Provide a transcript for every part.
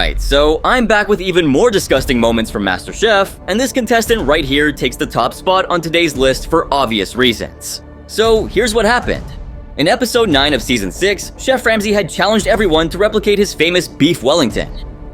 Alright, so I'm back with even more disgusting moments from MasterChef, and this contestant right here takes the top spot on today's list for obvious reasons. So here's what happened. In episode 9 of season 6, Chef Ramsay had challenged everyone to replicate his famous beef Wellington.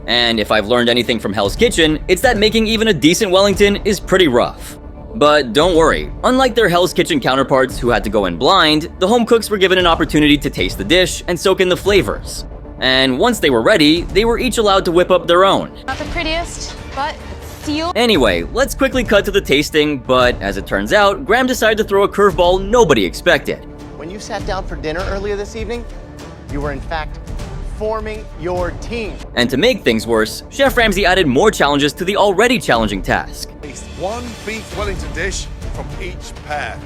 And if I've learned anything from Hell's Kitchen, it's that making even a decent Wellington is pretty rough. But don't worry, unlike their Hell's Kitchen counterparts who had to go in blind, the home cooks were given an opportunity to taste the dish and soak in the flavors. And once they were ready, they were each allowed to whip up their own. Not the prettiest, but steel. Anyway, let's quickly cut to the tasting, but as it turns out, Graham decided to throw a curveball nobody expected. When you sat down for dinner earlier this evening, you were in fact forming your team. And to make things worse, Chef Ramsay added more challenges to the already challenging task. Taste one beef Wellington dish from each pair.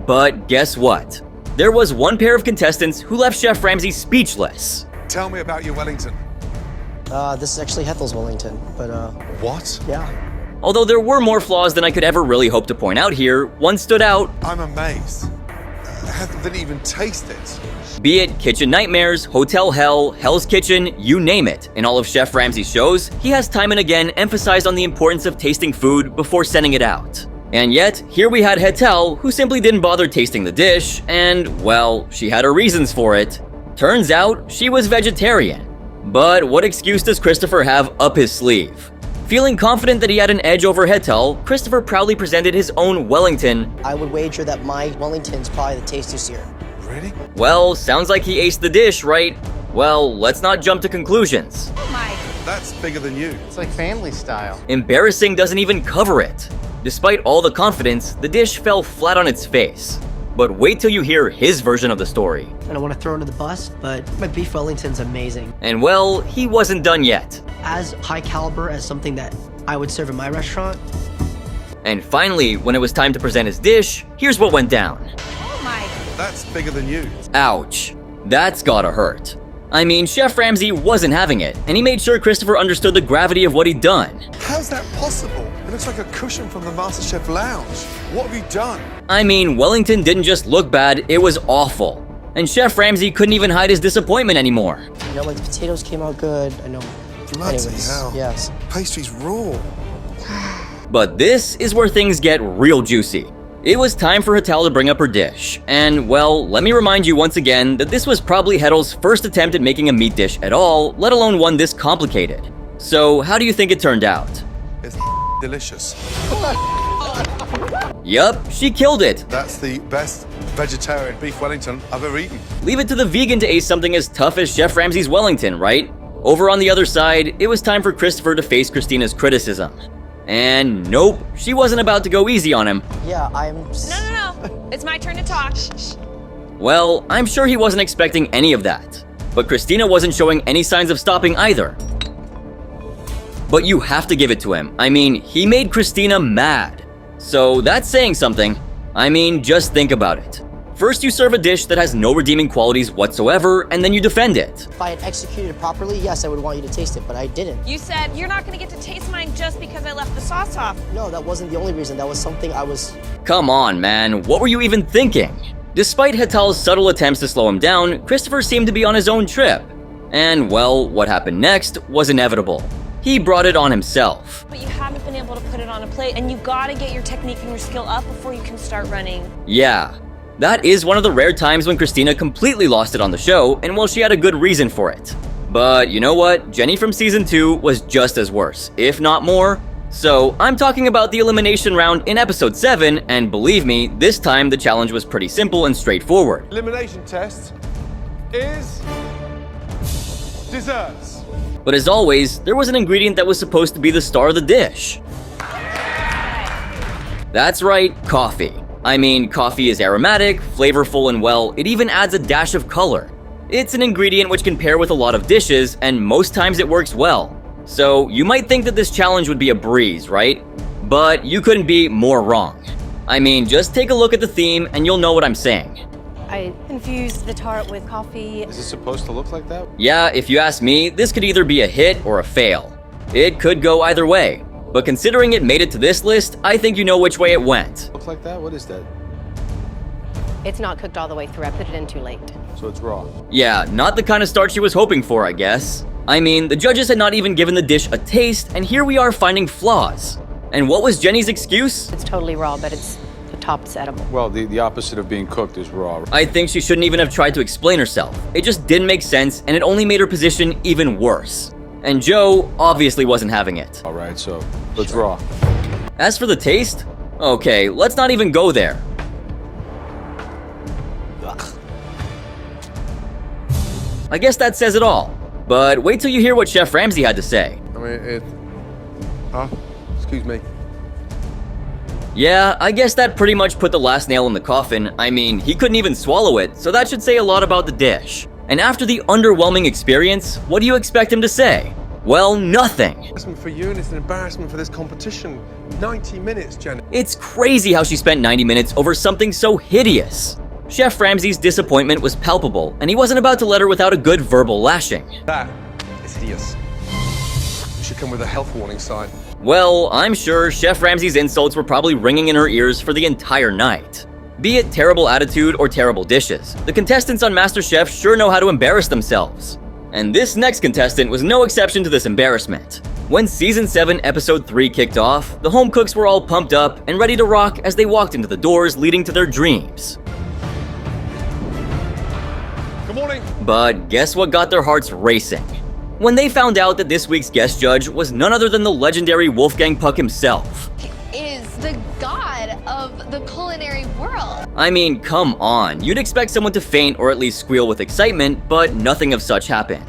But guess what? There was one pair of contestants who left Chef Ramsay speechless. Tell me about your Wellington. This is actually Hethel's Wellington, but What? yeah. Although there were more flaws than I could ever really hope to point out here, one stood out. I'm amazed. Hethel didn't even taste it. Be it Kitchen Nightmares, Hotel Hell, Hell's Kitchen, you name it. In all of Chef Ramsay's shows, he has time and again emphasized on the importance of tasting food before sending it out. And yet, here we had Hettel, who simply didn't bother tasting the dish, and, well, she had her reasons for it. Turns out, she was vegetarian. But what excuse does Christopher have up his sleeve? Feeling confident that he had an edge over Hettel, Christopher proudly presented his own Wellington. I would wager that my Wellington's probably the tastiest here. Really? Well, sounds like he aced the dish, right? Well, let's not jump to conclusions. Oh my. That's bigger than you. It's like family style. Embarrassing doesn't even cover it. Despite all the confidence, the dish fell flat on its face. But wait till you hear his version of the story. I don't want to throw under the bus, but my beef Wellington's amazing. And well, he wasn't done yet. As high caliber as something that I would serve in my restaurant. And finally, when it was time to present his dish, here's what went down. Oh my. That's bigger than you. Ouch. That's gotta hurt. I mean, Chef Ramsay wasn't having it, and he made sure Christopher understood the gravity of what he'd done. How's that possible? It looks like a cushion from the MasterChef lounge. What have you done? I mean, Wellington didn't just look bad, it was awful. And Chef Ramsay couldn't even hide his disappointment anymore. You know, like the potatoes came out good. I know. Bloody Anyways, hell. yes. Pastry's raw. But this is where things get real juicy. It was time for Hettel to bring up her dish. And, well, let me remind you once again that this was probably Hettel's first attempt at making a meat dish at all, let alone one this complicated. So, how do you think it turned out? It's delicious. Yup, she killed it. That's the best vegetarian beef Wellington I've ever eaten. Leave it to the vegan to ace something as tough as Chef Ramsay's Wellington, right? Over on the other side, it was time for Christopher to face Christina's criticism. And nope, she wasn't about to go easy on him. Yeah, No. It's my turn to talk. Well, I'm sure he wasn't expecting any of that. But Christina wasn't showing any signs of stopping either. But you have to give it to him. I mean, he made Christina mad. So that's saying something. I mean, just think about it. First you serve a dish that has no redeeming qualities whatsoever, and then you defend it. If I had executed it properly, yes, I would want you to taste it, but I didn't. You said you're not gonna get to taste mine just because I left the sauce off. No, that wasn't the only reason. That was something I was... Come on, man, what were you even thinking? Despite Hettel's subtle attempts to slow him down, Christopher seemed to be on his own trip. And, well, what happened next was inevitable. He brought it on himself. But you haven't been able to put it on a plate, and you gotta get your technique and your skill up before you can start running. Yeah. That is one of the rare times when Christina completely lost it on the show, and well, she had a good reason for it. But you know what? Jenny from season 2 was just as worse, if not more. So I'm talking about the elimination round in episode 7, and believe me, this time the challenge was pretty simple and straightforward. Elimination test is desserts. But as always, there was an ingredient that was supposed to be the star of the dish. That's right, coffee. I mean, coffee is aromatic, flavorful, and well, it even adds a dash of color. It's an ingredient which can pair with a lot of dishes, and most times it works well. So you might think that this challenge would be a breeze, right? But you couldn't be more wrong. I mean, just take a look at the theme and you'll know what I'm saying. I infused the tart with coffee. Is it supposed to look like that? Yeah, if you ask me, this could either be a hit or a fail. It could go either way. But considering it made it to this list, I think you know which way it went. Look like that? What is that? It's not cooked all the way through. I put it in too late. So it's raw. Yeah, not the kind of start she was hoping for, I guess. I mean, the judges had not even given the dish a taste, and here we are finding flaws. And what was Jenny's excuse? It's totally raw, but it's the top is edible. Well, the opposite of being cooked is raw. I think she shouldn't even have tried to explain herself. It just didn't make sense, and it only made her position even worse. And Joe obviously wasn't having it. All right, so let's raw. As for the taste, okay, let's not even go there. I guess that says it all. But wait till you hear what Chef Ramsay had to say. I mean, excuse me. Yeah, I guess that pretty much put the last nail in the coffin. I mean, he couldn't even swallow it, so that should say a lot about the dish. And after the underwhelming experience, what do you expect him to say? Well, nothing. Embarrassment for you, and it's an embarrassment for this competition. 90 minutes, Jenny. It's crazy how she spent 90 minutes over something so hideous. Chef Ramsay's disappointment was palpable, and he wasn't about to let her without a good verbal lashing. That is hideous. You should come with a health warning sign. Well, I'm sure Chef Ramsay's insults were probably ringing in her ears for the entire night. Be it terrible attitude or terrible dishes, the contestants on MasterChef sure know how to embarrass themselves. And this next contestant was no exception to this embarrassment. When Season 7, Episode 3 kicked off, the home cooks were all pumped up and ready to rock as they walked into the doors leading to their dreams. Good morning. But guess what got their hearts racing? When they found out that this week's guest judge was none other than the legendary Wolfgang Puck himself. Is the god of the culinary world. I mean, come on, you'd expect someone to faint or at least squeal with excitement, but nothing of such happened.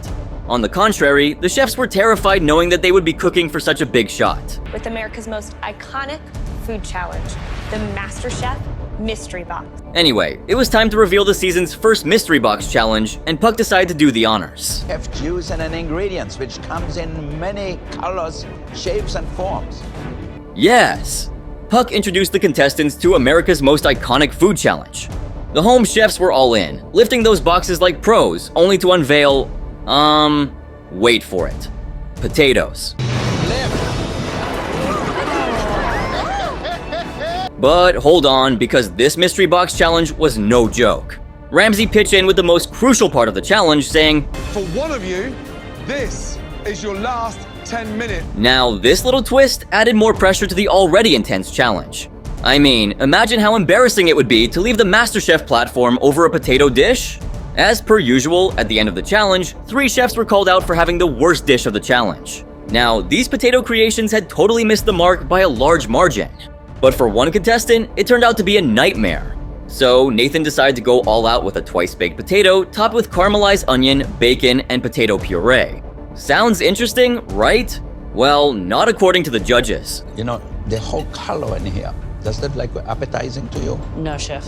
On the contrary, the chefs were terrified knowing that they would be cooking for such a big shot. With America's most iconic food challenge, the MasterChef Mystery Box. Anyway, it was time to reveal the season's first Mystery Box challenge, and Puck decided to do the honors. Have juice and ingredients which comes in many colors, shapes and forms. Yes! Puck introduced the contestants to America's most iconic food challenge. The home chefs were all in, lifting those boxes like pros, only to unveil, wait for it. Potatoes. But hold on, because this mystery box challenge was no joke. Ramsay pitched in with the most crucial part of the challenge, saying, For one of you, this is your last 10 minutes. Now, this little twist added more pressure to the already intense challenge. I mean, imagine how embarrassing it would be to leave the MasterChef platform over a potato dish. As per usual, at the end of the challenge, 3 chefs were called out for having the worst dish of the challenge. Now, these potato creations had totally missed the mark by a large margin. But for one contestant, it turned out to be a nightmare. So Nathan decided to go all out with a twice-baked potato topped with caramelized onion, bacon, and potato puree. Sounds interesting, right? Well, not according to the judges. You know, the whole color in here, does that look appetizing to you? No, chef.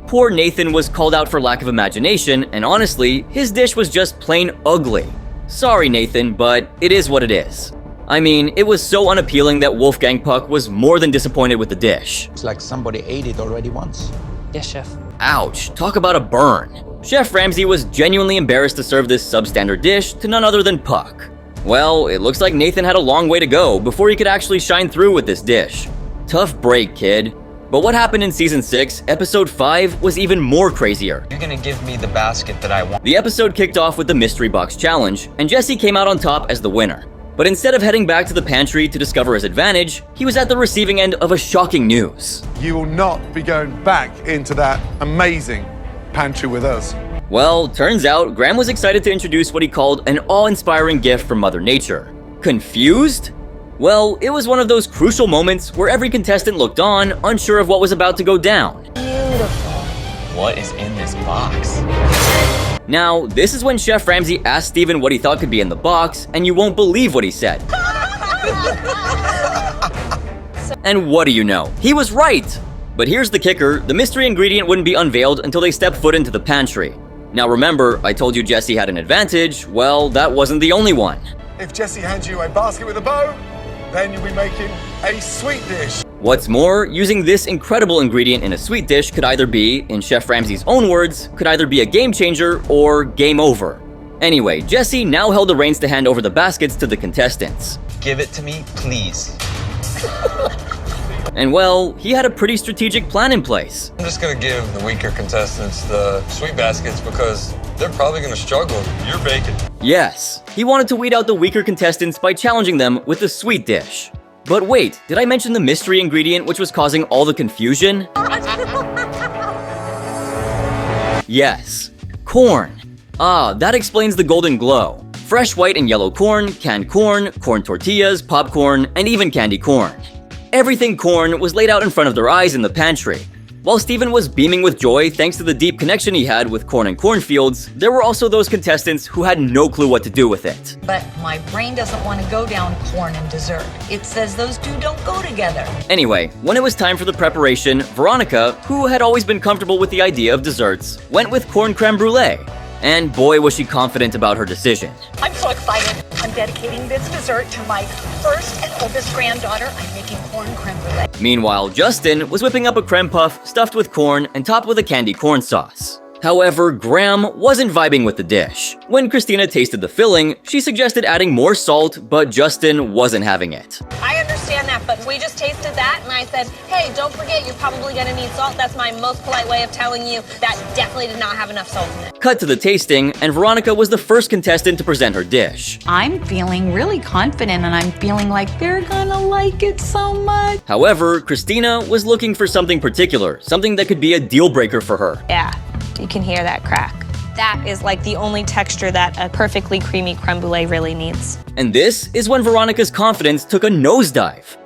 Poor Nathan was called out for lack of imagination, and honestly, his dish was just plain ugly. Sorry, Nathan, but it is what it is. I mean, it was so unappealing that Wolfgang Puck was more than disappointed with the dish. It's like somebody ate it already once. Yes, chef. Ouch, talk about a burn. Chef Ramsay was genuinely embarrassed to serve this substandard dish to none other than Puck. Well, it looks like Nathan had a long way to go before he could actually shine through with this dish. Tough break, kid. But what happened in Season 6, Episode 5 was even more crazier. You're gonna give me the basket that I want. The episode kicked off with the Mystery Box Challenge, and Jesse came out on top as the winner. But instead of heading back to the pantry to discover his advantage, he was at the receiving end of a shocking news. You will not be going back into that amazing pantry with us. Well, turns out Graham was excited to introduce what he called an awe-inspiring gift from Mother Nature. Confused? Well, it was one of those crucial moments where every contestant looked on, unsure of what was about to go down. What is in this box? Now, this is when Chef Ramsay asked Steven what he thought could be in the box, and you won't believe what he said. And what do you know? He was right! But here's the kicker, the mystery ingredient wouldn't be unveiled until they stepped foot into the pantry. Now remember, I told you Jesse had an advantage. Well, that wasn't the only one. If Jesse hands you a basket with a bow, then you'll be making a sweet dish. What's more, using this incredible ingredient in a sweet dish could either be, in Chef Ramsay's own words, could either be a game changer or game over. Anyway, Jesse now held the reins to hand over the baskets to the contestants. Give it to me, please. And well, he had a pretty strategic plan in place. I'm just gonna give the weaker contestants the sweet baskets because They're probably gonna struggle. You're baking. Yes, he wanted to weed out the weaker contestants by challenging them with the sweet dish. But wait, did I mention the mystery ingredient which was causing all the confusion? Yes, corn. Ah, that explains the golden glow. Fresh white and yellow corn, canned corn, corn tortillas, popcorn, and even candy corn. Everything corn was laid out in front of their eyes in the pantry. While Steven was beaming with joy thanks to the deep connection he had with corn and cornfields, there were also those contestants who had no clue what to do with it. But my brain doesn't want to go down corn and dessert. It says those two don't go together. Anyway, when it was time for the preparation, Veronica, who had always been comfortable with the idea of desserts, went with corn creme brulee. And boy was she confident about her decision. I'm so excited. I'm dedicating this dessert to my first and oldest granddaughter. I'm making corn creme brulee. Meanwhile, Justin was whipping up a creme puff stuffed with corn and topped with a candy corn sauce. However, Graham wasn't vibing with the dish. When Christina tasted the filling, she suggested adding more salt, but Justin wasn't having it. I understand that, but we just tasted that and I said, hey, don't forget you're probably gonna need salt. That's my most polite way of telling you that definitely did not have enough salt in it. Cut to the tasting, and Veronica was the first contestant to present her dish. I'm feeling really confident and I'm feeling like they're gonna like it so much. However, Christina was looking for something particular, something that could be a deal breaker for her. Yeah, you can hear that crack. That is like the only texture that a perfectly creamy creme brulee really needs. And this is when Veronica's confidence took a nosedive.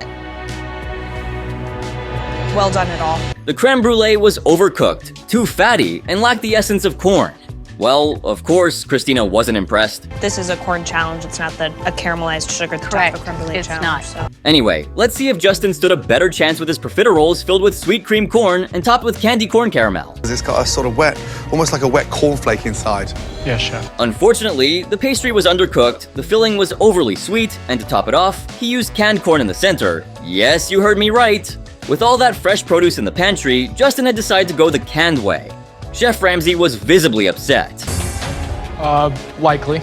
Well done at all. The creme brulee was overcooked, too fatty, and lacked the essence of corn. Well, of course, Christina wasn't impressed. This is a corn challenge. It's not a caramelized sugar at the top of a creme brulee It's challenge. not. So. Anyway, let's see if Justin stood a better chance with his profiteroles filled with sweet cream corn and topped with candy corn caramel. It's got a sort of wet, almost like a wet cornflake inside. Yeah, chef. Unfortunately, the pastry was undercooked, the filling was overly sweet, and to top it off, he used canned corn in the center. Yes, you heard me right. With all that fresh produce in the pantry, Justin had decided to go the canned way. Chef Ramsay was visibly upset. Likely.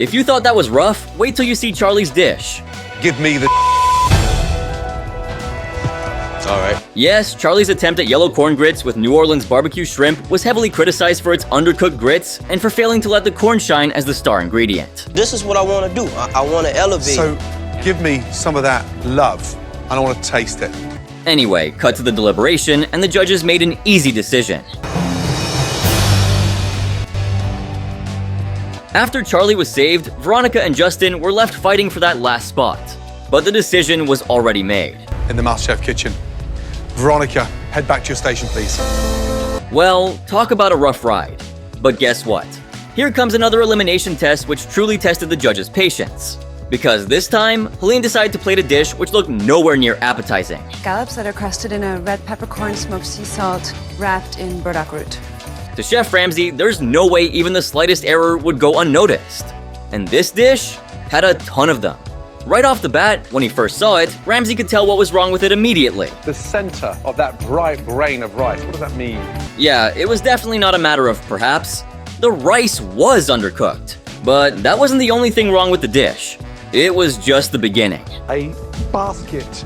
If you thought that was rough, wait till you see Charlie's dish. Give me the Alright. Yes, Charlie's attempt at yellow corn grits with New Orleans barbecue shrimp was heavily criticized for its undercooked grits and for failing to let the corn shine as the star ingredient. This is what I want to do. I want to elevate. So give me some of that love, and I want to taste it. Anyway, cut to the deliberation, and the judges made an easy decision. After Charlie was saved, Veronica and Justin were left fighting for that last spot. But the decision was already made. In the MasterChef kitchen. Veronica, head back to your station, please. Well, talk about a rough ride. But guess what? Here comes another elimination test which truly tested the judges' patience. Because this time, Helene decided to plate a dish which looked nowhere near appetizing. Scallops that are crusted in a red peppercorn smoked sea salt wrapped in burdock root. To Chef Ramsay, there's no way even the slightest error would go unnoticed. And this dish had a ton of them. Right off the bat, when he first saw it, Ramsay could tell what was wrong with it immediately. The center of that bright grain of rice, what does that mean? Yeah, it was definitely not a matter of perhaps. The rice was undercooked. But that wasn't the only thing wrong with the dish. It was just the beginning. A basket.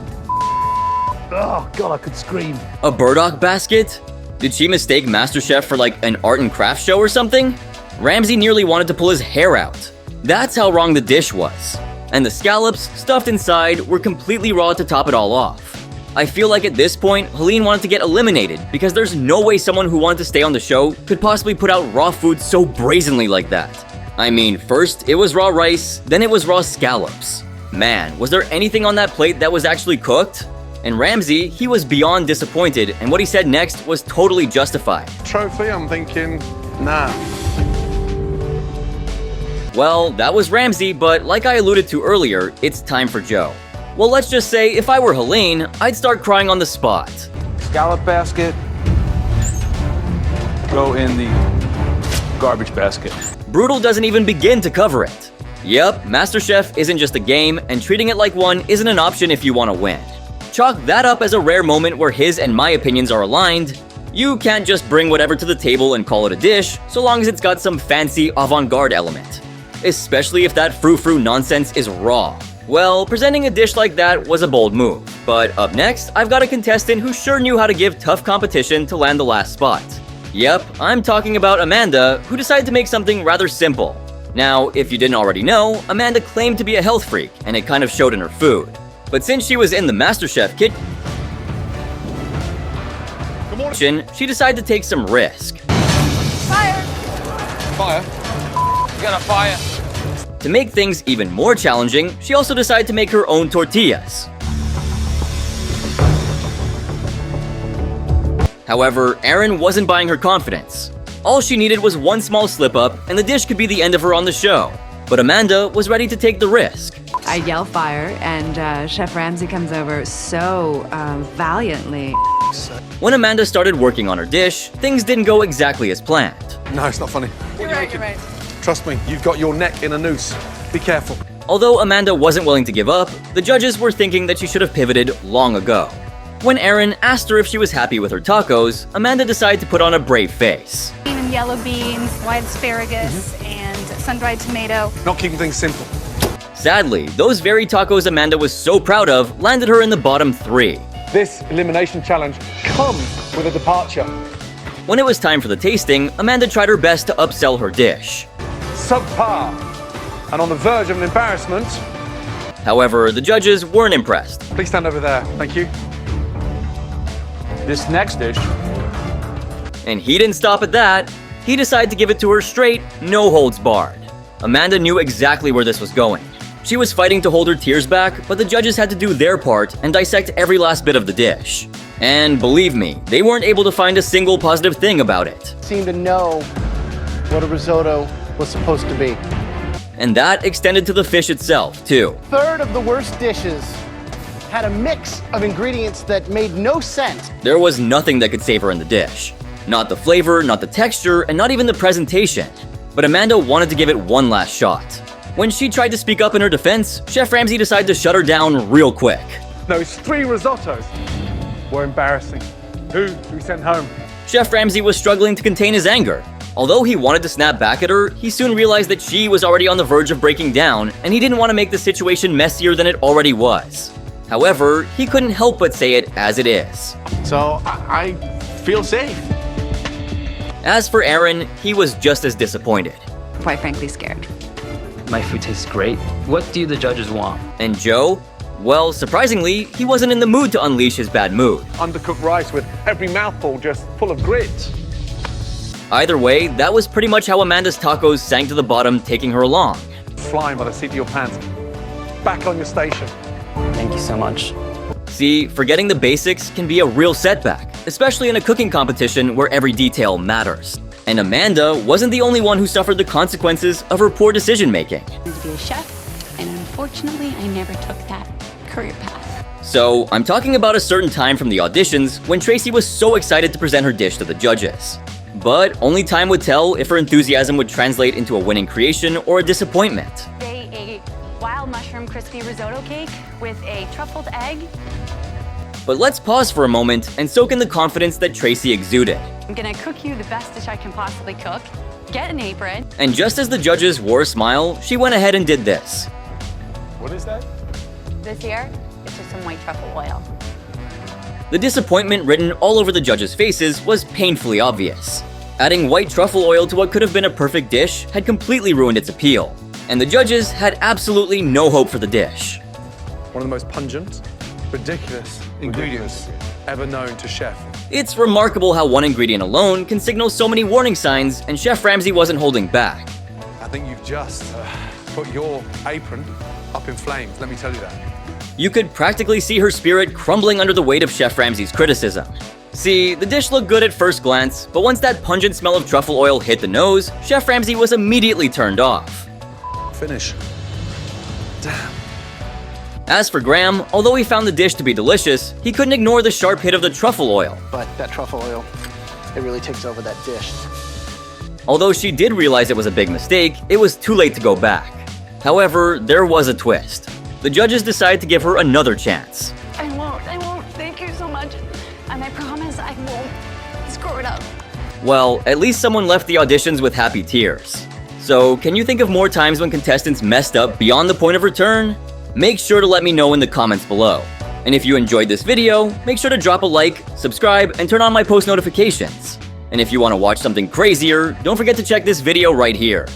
Oh, God, I could scream. A burdock basket? Did she mistake MasterChef for like an art and craft show or something? Ramsay nearly wanted to pull his hair out. That's how wrong the dish was. And the scallops, stuffed inside, were completely raw to top it all off. I feel like at this point, Helene wanted to get eliminated because there's no way someone who wanted to stay on the show could possibly put out raw food so brazenly like that. I mean, first it was raw rice, then it was raw scallops. Man, was there anything on that plate that was actually cooked? And Ramsay, he was beyond disappointed, and what he said next was totally justified. Trophy, I'm thinking, nah. Well, that was Ramsay, but like I alluded to earlier, it's time for Joe. Well, let's just say if I were Helene, I'd start crying on the spot. Scallop basket. Go in the garbage basket. Brutal doesn't even begin to cover it. Yep, MasterChef isn't just a game, and treating it like one isn't an option if you want to win. Chalk that up as a rare moment where his and my opinions are aligned. You can't just bring whatever to the table and call it a dish, so long as it's got some fancy avant-garde element. Especially if that frou-frou nonsense is raw. Well, presenting a dish like that was a bold move. But up next, I've got a contestant who sure knew how to give tough competition to land the last spot. Yep, I'm talking about Amanda, who decided to make something rather simple. Now, if you didn't already know, Amanda claimed to be a health freak, and it kind of showed in her food. But since she was in the MasterChef kitchen, she decided to take some risk. Fire! Fire? You got a fire? To make things even more challenging, she also decided to make her own tortillas. However, Erin wasn't buying her confidence. All she needed was one small slip-up, and the dish could be the end of her on the show. But Amanda was ready to take the risk. I yell fire, and Chef Ramsay comes over so valiantly. When Amanda started working on her dish, things didn't go exactly as planned. No, it's not funny. You're right. Trust me, you've got your neck in a noose. Be careful. Although Amanda wasn't willing to give up, the judges were thinking that she should have pivoted long ago. When Erin asked her if she was happy with her tacos, Amanda decided to put on a brave face. And yellow beans, white asparagus, and sun-dried tomato. Not keeping things simple. Sadly, those very tacos Amanda was so proud of landed her in the bottom 3. This elimination challenge comes with a departure. When it was time for the tasting, Amanda tried her best to upsell her dish. Subpar. And on the verge of an embarrassment. However, the judges weren't impressed. Please stand over there. Thank you. This next dish. And he didn't stop at that. He decided to give it to her straight, no holds barred. Amanda knew exactly where this was going. She was fighting to hold her tears back, but the judges had to do their part and dissect every last bit of the dish. And believe me, they weren't able to find a single positive thing about it. Seemed to know what a risotto was supposed to be. And that extended to the fish itself, too. Third of the worst dishes had a mix of ingredients that made no sense. There was nothing that could save her in the dish. Not the flavor, not the texture, and not even the presentation. But Amanda wanted to give it one last shot. When she tried to speak up in her defense, Chef Ramsay decided to shut her down real quick. Those 3 risottos were embarrassing. Who do we send home? Chef Ramsay was struggling to contain his anger. Although he wanted to snap back at her, he soon realized that she was already on the verge of breaking down, and he didn't want to make the situation messier than it already was. However, he couldn't help but say it as it is. So, I feel safe. As for Erin, he was just as disappointed. Quite frankly, scared. My food tastes great. What do the judges want? And Joe? Well, surprisingly, he wasn't in the mood to unleash his bad mood. Undercooked rice with every mouthful just full of grit. Either way, that was pretty much how Amanda's tacos sank to the bottom, taking her along. Flying by the seat of your pants. Back on your station. Thank you so much. See, forgetting the basics can be a real setback, especially in a cooking competition where every detail matters. And Amanda wasn't the only one who suffered the consequences of her poor decision-making. To be a chef, and unfortunately, I never took that career path. So, I'm talking about a certain time from the auditions when Tracy was so excited to present her dish to the judges. But only time would tell if her enthusiasm would translate into a winning creation or a disappointment. A wild mushroom crispy risotto cake with a truffled egg. But let's pause for a moment and soak in the confidence that Tracy exuded. I'm gonna cook you the best dish I can possibly cook. Get an apron. And just as the judges wore a smile, she went ahead and did this. What is that? This here is just some white truffle oil. The disappointment written all over the judges' faces was painfully obvious. Adding white truffle oil to what could have been a perfect dish had completely ruined its appeal, and the judges had absolutely no hope for the dish. One of the most pungent, ridiculous ingredients ever known to chef. It's remarkable how one ingredient alone can signal so many warning signs, and Chef Ramsay wasn't holding back. I think you've just put your apron up in flames, let me tell you that. You could practically see her spirit crumbling under the weight of Chef Ramsay's criticism. See, the dish looked good at first glance, but once that pungent smell of truffle oil hit the nose, Chef Ramsay was immediately turned off. Finish. Damn. As for Graham, although he found the dish to be delicious, he couldn't ignore the sharp hit of the truffle oil. But that truffle oil, it really takes over that dish. Although she did realize it was a big mistake, it was too late to go back. However, there was a twist. The judges decided to give her another chance. I won't. Thank you so much. And I promise I won't screw it up. Well, at least someone left the auditions with happy tears. So, can you think of more times when contestants messed up beyond the point of return? Make sure to let me know in the comments below. And if you enjoyed this video, make sure to drop a like, subscribe, and turn on my post notifications. And if you want to watch something crazier, don't forget to check this video right here.